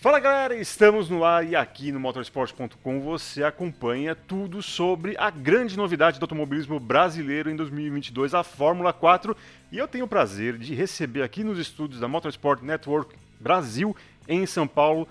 Fala galera, estamos no ar e aqui no motorsport.com você acompanha tudo sobre a grande novidade do automobilismo brasileiro em 2022, a Fórmula 4. E eu tenho o prazer de receber aqui nos estúdios da Motorsport Network Brasil, em São Paulo,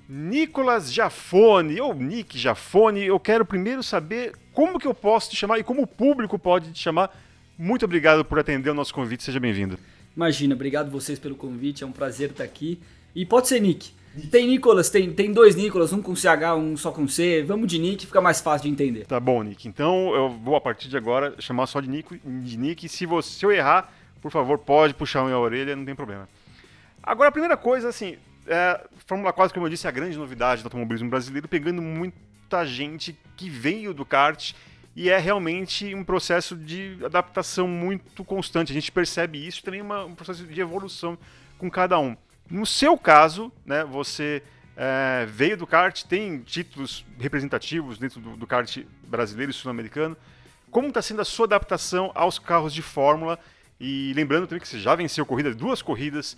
Nicolas Giafone, ou Nick Giafone. Eu quero primeiro saber como que eu posso te chamar e como o público pode te chamar. Muito obrigado por atender o nosso convite, seja bem-vindo. Imagina, obrigado vocês pelo convite, é um prazer estar aqui. E pode ser Nick. Tem Nicolas, tem dois Nicolas, um com CH, um só com C. Vamos de Nick, fica mais fácil de entender. Tá bom, Nick. Então eu vou a partir de agora chamar só de Nick. Se eu errar, por favor, pode puxar a minha orelha, não tem problema. Agora, a primeira coisa, assim, Fórmula 4, como eu disse, é a grande novidade do automobilismo brasileiro, pegando muita gente que veio do kart e é realmente um processo de adaptação muito constante. A gente percebe isso, também um processo de evolução com cada um. No seu caso, né, você veio do kart, tem títulos representativos dentro do kart brasileiro e sul-americano. Como está sendo a sua adaptação aos carros de Fórmula? E lembrando também que você já venceu duas corridas,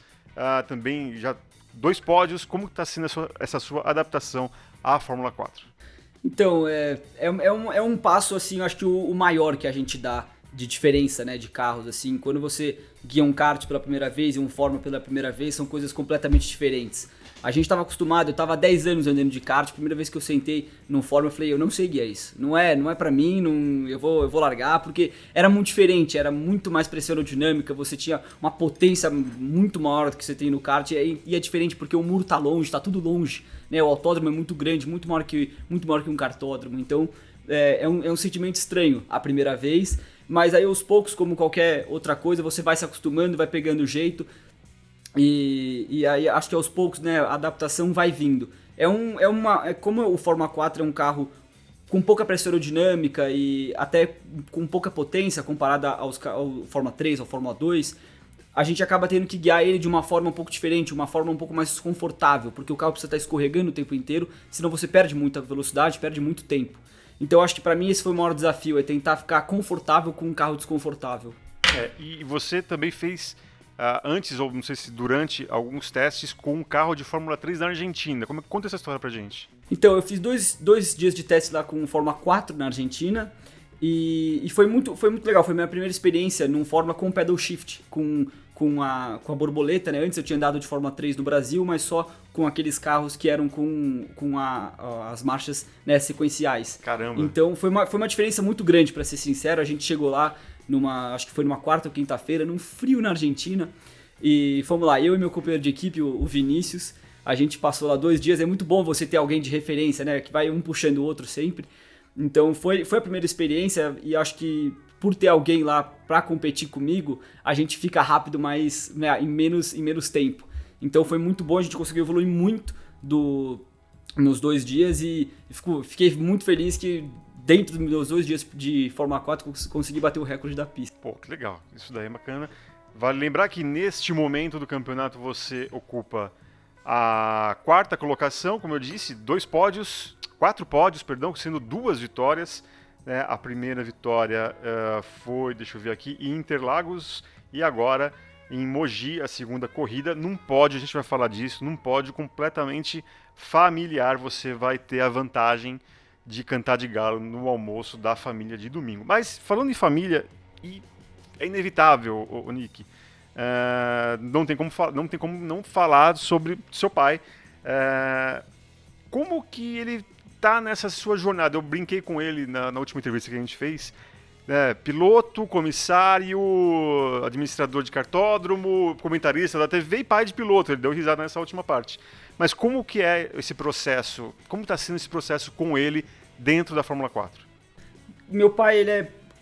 também já 2 pódios. Como está sendo essa sua adaptação à Fórmula 4? Então, é um passo, assim, eu acho que o maior que a gente dá de diferença, né, de carros, assim, quando você guia um kart pela primeira vez e um Fórmula pela primeira vez, são coisas completamente diferentes. A gente estava acostumado, eu estava há 10 anos andando de kart, a primeira vez que eu sentei num Fórmula, eu falei, eu não sei guiar isso, não é pra mim, eu vou largar, porque era muito diferente, era muito mais pressão aerodinâmica, você tinha uma potência muito maior do que você tem no kart, e é diferente porque o muro tá longe, tá tudo longe, né, o autódromo é muito grande, muito maior que um kartódromo, então é um sentimento estranho a primeira vez. Mas aí aos poucos, como qualquer outra coisa, você vai se acostumando, vai pegando o jeito. E aí acho que aos poucos, né, a adaptação vai vindo. Como o Fórmula 4 é um carro com pouca pressão aerodinâmica e até com pouca potência comparada ao Fórmula 3, ao Fórmula 2, a gente acaba tendo que guiar ele de uma forma um pouco diferente, uma forma um pouco mais desconfortável, porque o carro precisa estar escorregando o tempo inteiro, senão você perde muita velocidade, perde muito tempo. Então acho que pra mim esse foi o maior desafio, é tentar ficar confortável com um carro desconfortável. E você também fez, antes, ou não sei se durante, alguns testes com um carro de Fórmula 3 na Argentina. Conta essa história pra gente. Então eu fiz dois dias de teste lá com o Fórmula 4 na Argentina e foi muito legal, foi minha primeira experiência num Fórmula com pedal shift, com a borboleta, né? Antes eu tinha andado de Fórmula 3 no Brasil, mas só com aqueles carros que eram com as marchas, né, sequenciais. Caramba! Então foi uma diferença muito grande, pra ser sincero. A gente chegou lá, acho que foi numa quarta ou quinta-feira, num frio na Argentina, e fomos lá, eu e meu companheiro de equipe, o Vinícius, a gente passou lá 2 dias. É muito bom você ter alguém de referência, né, que vai um puxando o outro sempre. Então foi a primeira experiência e acho que por ter alguém lá para competir comigo, a gente fica rápido, mas, né, em menos tempo. Então foi muito bom, a gente conseguiu evoluir muito nos 2 dias e fiquei muito feliz que dentro dos meus 2 dias de Fórmula 4 consegui bater o recorde da pista. Pô, que legal, isso daí é bacana. Vale lembrar que neste momento do campeonato você ocupa a 4ª colocação, como eu disse, 4 pódios, sendo 2 vitórias. A primeira vitória foi, deixa eu ver aqui, em Interlagos e agora em Mogi, a segunda corrida, num pódio, a gente vai falar disso, num pódio completamente familiar, você vai ter a vantagem de cantar de galo no almoço da família de domingo. Mas falando em família, é inevitável, o Nick, não tem como não falar sobre seu pai. Como que ele tá nessa sua jornada? Eu brinquei com ele na última entrevista que a gente fez, piloto, comissário, administrador de kartódromo, comentarista da TV e pai de piloto. Ele deu risada nessa última parte. Mas como que é esse processo? Como está sendo esse processo com ele dentro da Fórmula 4? Meu pai,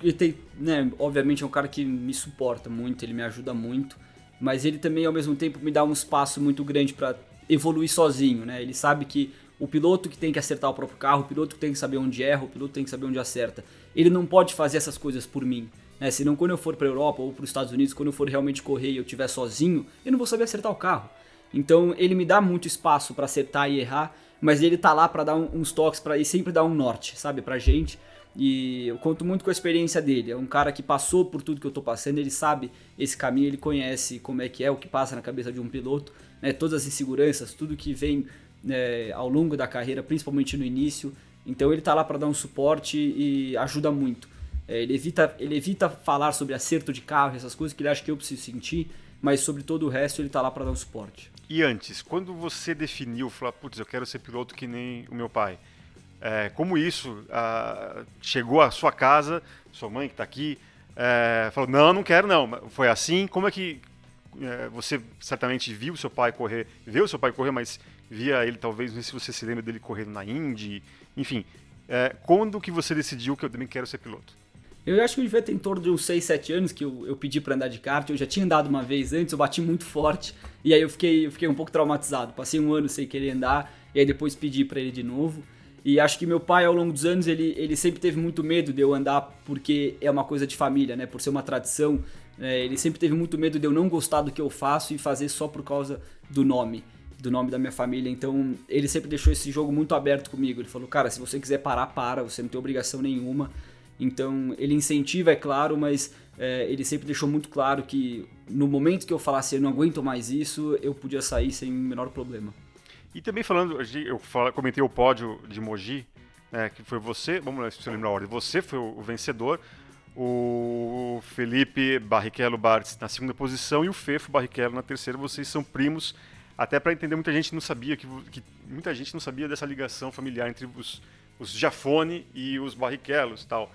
ele tem, né, obviamente é um cara que me suporta muito, ele me ajuda muito, mas ele também ao mesmo tempo me dá um espaço muito grande para evoluir sozinho, né? Ele sabe que o piloto que tem que acertar o próprio carro, o piloto que tem que saber onde erra, o piloto tem que saber onde acerta. Ele não pode fazer essas coisas por mim, né? Senão quando eu for para a Europa ou para os Estados Unidos, quando eu for realmente correr e eu estiver sozinho, eu não vou saber acertar o carro. Então ele me dá muito espaço para acertar e errar, mas ele tá lá para dar uns toques, para ir sempre dar um norte, sabe, pra gente. E eu conto muito com a experiência dele. É um cara que passou por tudo que eu tô passando, ele sabe esse caminho, ele conhece como é, o que passa na cabeça de um piloto, né? Todas as inseguranças, tudo que vem ao longo da carreira, principalmente no início. Então ele tá lá para dar um suporte e ajuda muito. Ele evita falar sobre acerto de carro, essas coisas que ele acha que eu preciso sentir, mas sobre todo o resto ele tá lá para dar um suporte. E antes, quando você definiu, falou, putz, eu quero ser piloto que nem o meu pai, como isso chegou à sua casa, sua mãe que está aqui, falou, não quero não. Foi assim? Como é que você certamente viu seu pai correr, mas via ele talvez, não sei se você se lembra dele correndo na Indy, enfim. Quando que você decidiu que eu também quero ser piloto? Eu acho que eu devia ter em torno de uns 6, 7 anos que eu pedi para andar de kart. Eu já tinha andado uma vez antes, eu bati muito forte. E aí eu fiquei um pouco traumatizado. Passei um ano sem querer andar, e aí depois pedi para ele de novo. E acho que meu pai, ao longo dos anos, ele sempre teve muito medo de eu andar porque é uma coisa de família, né? Por ser uma tradição. Ele sempre teve muito medo de eu não gostar do que eu faço e fazer só por causa do nome da minha família. Então ele sempre deixou esse jogo muito aberto comigo. Ele falou, cara, se você quiser parar, para. Você não tem obrigação nenhuma. Então ele incentiva, é claro, mas ele sempre deixou muito claro que no momento que eu falasse eu não aguento mais isso, eu podia sair sem o menor problema. E também falando, comentei o pódio de Mogi, que foi você, vamos lá se você lembra a ordem, você foi o vencedor, o Felipe Barrichello Bartz na segunda posição e o Fefo Barrichello na terceira. Vocês são primos, até para entender, muita gente não sabia muita gente não sabia dessa ligação familiar entre os Giafone e os Barrichellos e tal.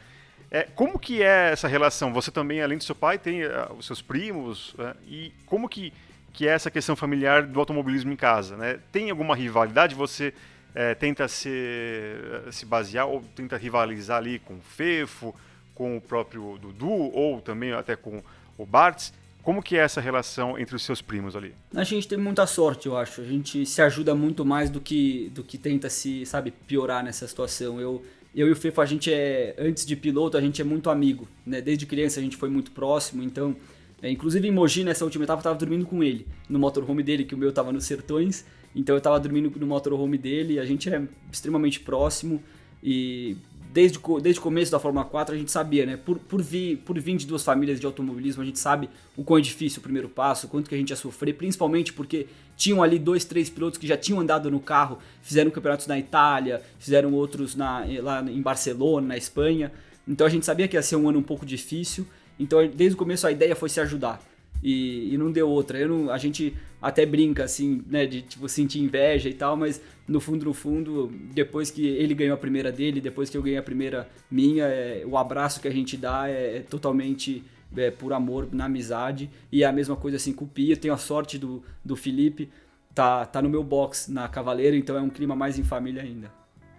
Como que é essa relação? Você também, além do seu pai, tem os seus primos, e como que é essa questão familiar do automobilismo em casa, né? Tem alguma rivalidade? Você tenta se basear ou tenta rivalizar ali com o Fefo, com o próprio Dudu ou também até com o Bartz? Como que é essa relação entre os seus primos ali? A gente tem muita sorte, eu acho. A gente se ajuda muito mais do que tenta se, sabe, piorar nessa situação. Eu e o Fefo, antes de piloto, a gente é muito amigo, né? Desde criança a gente foi muito próximo, então... inclusive em Mogi, nessa última etapa, eu tava dormindo com ele, no motorhome dele, que o meu tava nos Sertões. Então eu tava dormindo no motorhome dele, a gente é extremamente próximo. E desde o começo da Fórmula 4 a gente sabia, né? Por vir de duas famílias de automobilismo, a gente sabe o quão é difícil o primeiro passo, o quanto que a gente ia sofrer, principalmente porque tinham ali 2, 3 pilotos que já tinham andado no carro, fizeram campeonatos na Itália, fizeram outros lá em Barcelona, na Espanha. Então a gente sabia que ia ser um ano um pouco difícil, então desde o começo a ideia foi se ajudar. E não deu outra. A gente até brinca, assim, né, de tipo, sentir inveja e tal, mas no fundo, depois que ele ganhou a primeira dele, depois que eu ganhei a primeira minha, o abraço que a gente dá é totalmente por amor, na amizade. E é a mesma coisa assim com o Pia. Tenho a sorte do Felipe, tá no meu box na Cavaleiro, então é um clima mais em família ainda.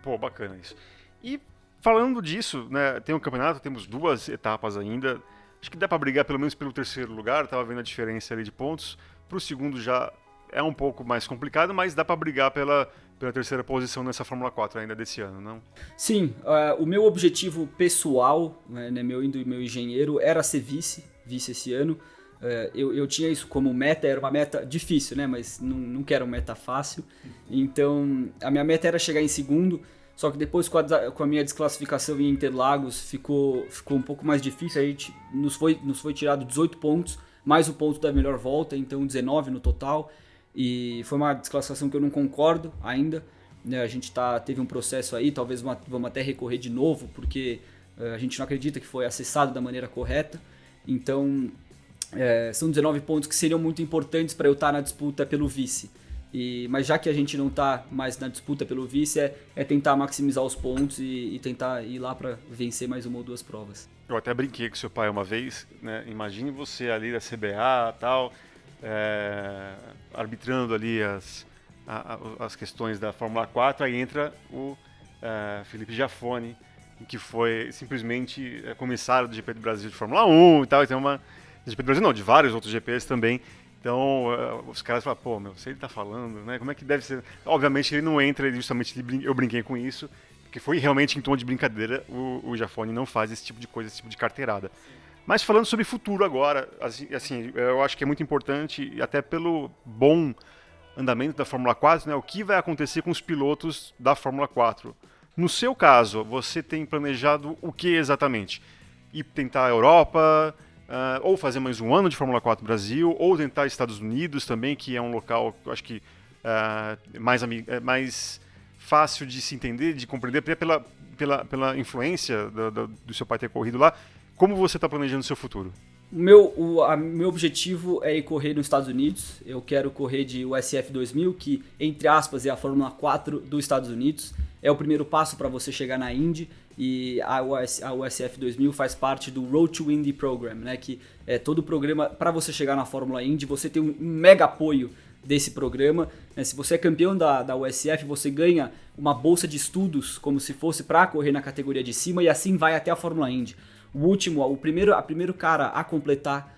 Pô, bacana isso. E falando disso, né, tem um campeonato, temos 2 etapas ainda. Acho que dá para brigar pelo menos pelo terceiro lugar, tava vendo a diferença ali de pontos. Pro segundo já é um pouco mais complicado, mas dá para brigar pela terceira posição nessa Fórmula 4 ainda desse ano, não? Sim, o meu objetivo pessoal, né, meu engenheiro, era ser vice esse ano. Eu tinha isso como meta, era uma meta difícil, né, mas não era uma meta fácil. Então, a minha meta era chegar em segundo. Só que depois com a minha desclassificação em Interlagos ficou um pouco mais difícil. A gente nos foi tirado 18 pontos, mais o ponto da melhor volta, então 19 no total. E foi uma desclassificação que eu não concordo ainda, né? A gente teve um processo aí, talvez vamos até recorrer de novo, porque a gente não acredita que foi acessado da maneira correta. Então são 19 pontos que seriam muito importantes para eu estar na disputa pelo vice. Mas já que a gente não está mais na disputa pelo vice, é tentar maximizar os pontos e tentar ir lá para vencer mais uma ou 2 provas. Eu até brinquei com seu pai uma vez, né? Imagine você ali da CBA e tal, arbitrando ali as questões da Fórmula 4, aí entra o Felipe Giafone, que foi simplesmente comissário do GP do Brasil de Fórmula 1 e tal, e tem uma... Do GP do Brasil não, de vários outros GPs também. Então, os caras falam, pô, se ele tá falando, né, como é que deve ser? Obviamente ele não entra, eu brinquei com isso, porque foi realmente em tom de brincadeira, o Giafone não faz esse tipo de coisa, esse tipo de carteirada. Mas falando sobre futuro agora, assim, eu acho que é muito importante, até pelo bom andamento da Fórmula 4, né, o que vai acontecer com os pilotos da Fórmula 4. No seu caso, você tem planejado o que exatamente? Ir tentar a Europa... ou fazer mais um ano de Fórmula 4 Brasil, ou tentar Estados Unidos também, que é um local, eu acho que mais fácil de se entender, de compreender, pela influência do seu pai ter corrido lá. Como você está planejando o seu futuro? Meu objetivo é ir correr nos Estados Unidos. Eu quero correr de USF 2000, que, entre aspas, é a Fórmula 4 dos Estados Unidos. É o primeiro passo para você chegar na Indy, e a USF 2000 faz parte do Road to Indy Program, né? Que é todo o programa para você chegar na Fórmula Indy. Você tem um mega apoio desse programa, né? Se você é campeão da USF, você ganha uma bolsa de estudos como se fosse para correr na categoria de cima, e assim vai até a Fórmula Indy. O primeiro cara a completar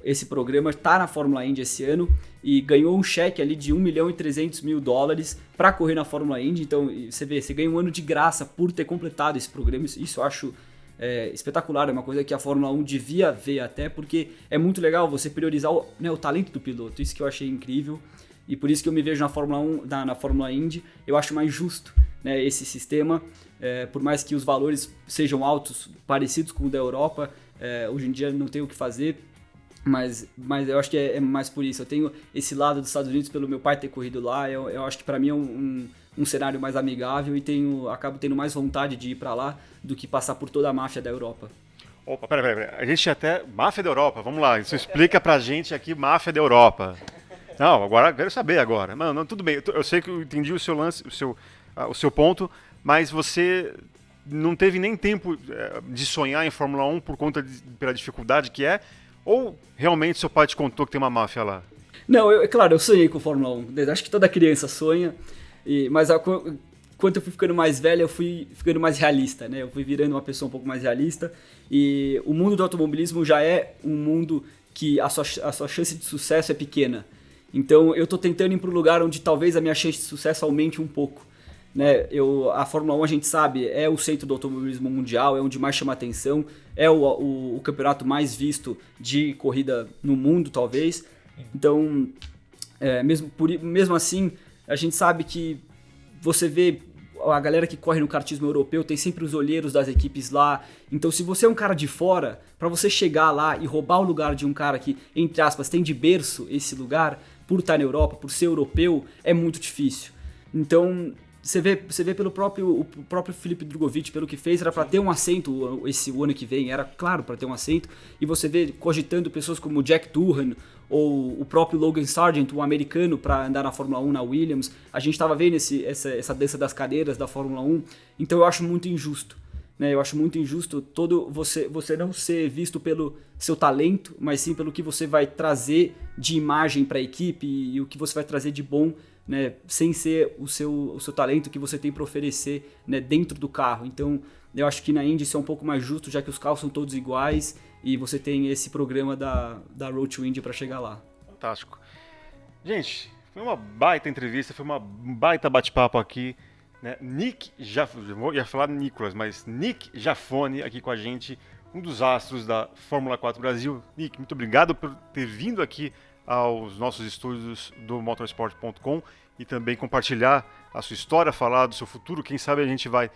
esse programa está na Fórmula Indy esse ano e ganhou um cheque ali de $1.300.000 para correr na Fórmula Indy. Então você ganha um ano de graça por ter completado esse programa. Isso eu acho espetacular, é uma coisa que a Fórmula 1 devia ver até, porque é muito legal você priorizar o talento do piloto. Isso que eu achei incrível, e por isso que eu me vejo na Fórmula 1, na Fórmula Indy. Eu acho mais justo, né, esse sistema. Por mais que os valores sejam altos, parecidos com o da Europa, hoje em dia não tem o que fazer, mas eu acho que é mais por isso. Eu tenho esse lado dos Estados Unidos pelo meu pai ter corrido lá. Eu acho que para mim é um cenário mais amigável, e acabo tendo mais vontade de ir para lá do que passar por toda a máfia da Europa. Opa, pera. A gente até... Máfia da Europa, vamos lá. Isso explica pra gente aqui, máfia da Europa. Não, agora quero saber agora. Não, tudo bem. Eu sei que eu entendi o seu lance, o seu ponto, mas você não teve nem tempo de sonhar em Fórmula 1 pela dificuldade que é? Ou realmente seu pai te contou que tem uma máfia lá? Não, claro, eu sonhei com Fórmula 1. Acho que toda criança sonha, mas quando eu fui ficando mais velho, eu fui ficando mais realista, né? Eu fui virando uma pessoa um pouco mais realista, e o mundo do automobilismo já é um mundo que a sua chance de sucesso é pequena. Então eu tô tentando ir para um lugar onde talvez a minha chance de sucesso aumente um pouco, né? A Fórmula 1, a gente sabe, é o centro do automobilismo mundial, é onde mais chama atenção, é o campeonato mais visto de corrida no mundo, talvez. Então, mesmo assim, a gente sabe que você vê a galera que corre no kartismo europeu, tem sempre os olheiros das equipes lá. Então, se você é um cara de fora, para você chegar lá e roubar o lugar de um cara que, entre aspas, tem de berço esse lugar, por estar na Europa, por ser europeu, é muito difícil. Então, você vê pelo o próprio Felipe Drugovich, pelo que fez, era para ter um assento o ano que vem, era claro para ter um assento, e você vê cogitando pessoas como Jack Doohan ou o próprio Logan Sargent, um americano, para andar na Fórmula 1 na Williams. A gente estava vendo essa dança das cadeiras da Fórmula 1, então eu acho muito injusto. Né? Eu acho muito injusto você não ser visto pelo seu talento, mas sim pelo que você vai trazer de imagem para a equipe e o que você vai trazer de bom, né, sem ser o seu talento que você tem para oferecer, né, dentro do carro. Então, eu acho que na Indy isso é um pouco mais justo, já que os carros são todos iguais e você tem esse programa da Road to Indy para chegar lá. Fantástico. Gente, foi uma baita entrevista, foi uma baita bate-papo aqui, né? Ia falar Nicolas, mas Nick Jafone aqui com a gente, um dos astros da Fórmula 4 Brasil. Nick, muito obrigado por ter vindo aqui aos nossos estúdios do motorsport.com e também compartilhar a sua história, falar do seu futuro. Quem sabe a gente vai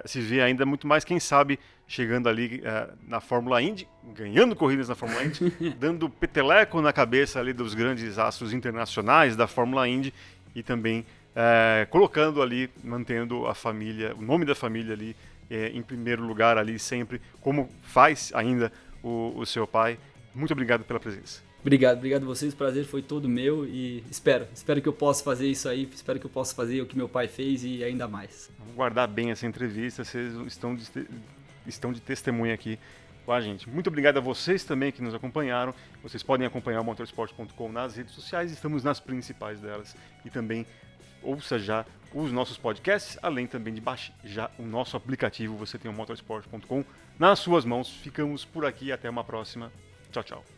se ver ainda muito mais, quem sabe chegando ali na Fórmula Indy, ganhando corridas na Fórmula Indy, dando peteleco na cabeça ali dos grandes astros internacionais da Fórmula Indy e também colocando ali, mantendo a família, o nome da família ali em primeiro lugar ali sempre, como faz ainda o seu pai. Muito obrigado pela presença. Obrigado a vocês, o prazer foi todo meu e espero que eu possa fazer isso aí, espero que eu possa fazer o que meu pai fez e ainda mais. Vamos guardar bem essa entrevista, vocês estão de testemunha aqui com a gente. Muito obrigado a vocês também que nos acompanharam, vocês podem acompanhar o motorsport.com nas redes sociais, estamos nas principais delas e também ouça já os nossos podcasts, além também de baixar já o nosso aplicativo, você tem o motorsport.com nas suas mãos. Ficamos por aqui, até uma próxima, tchau, tchau.